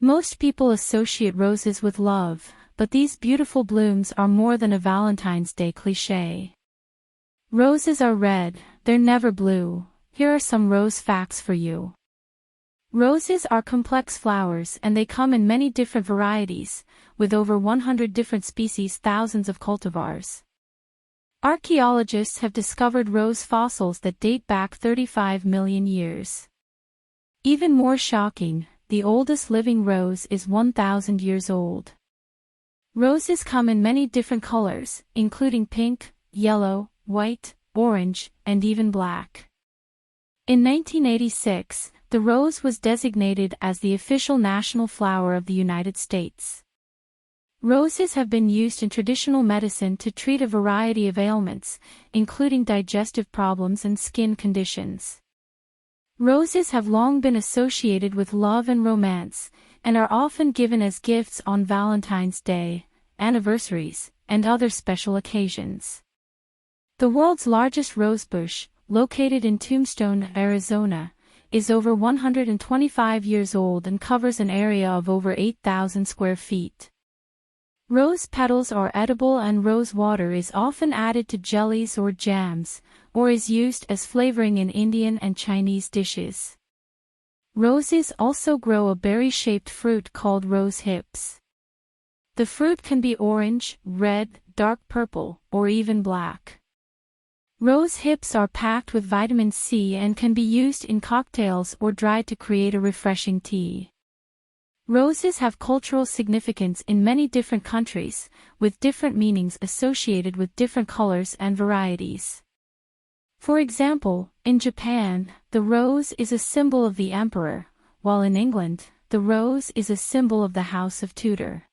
Most people associate roses with love, but these beautiful blooms are more than a Valentine's Day cliché. Roses are red, they're never blue. Here are some rose facts for you. Roses are complex flowers and they come in many different varieties, with over 100 different species, thousands of cultivars. Archaeologists have discovered rose fossils that date back 35 million years. Even more shocking, the oldest living rose is 1,000 years old. Roses come in many different colors, including pink, yellow, white, orange, and even black. In 1986, the rose was designated as the official national flower of the United States. Roses have been used in traditional medicine to treat a variety of ailments, including digestive problems and skin conditions. Roses have long been associated with love and romance, and are often given as gifts on Valentine's Day, anniversaries, and other special occasions. The world's largest rosebush, located in Tombstone, Arizona, is over 125 years old and covers an area of over 8,000 square feet. Rose petals are edible and rose water is often added to jellies or jams, or is used as flavoring in Indian and Chinese dishes. Roses also grow a berry-shaped fruit called rose hips. The fruit can be orange, red, dark purple, or even black. Rose hips are packed with vitamin C and can be used in cocktails or dried to create a refreshing tea. Roses have cultural significance in many different countries, with different meanings associated with different colors and varieties. For example, in Japan, the rose is a symbol of the emperor, while in England, the rose is a symbol of the House of Tudor.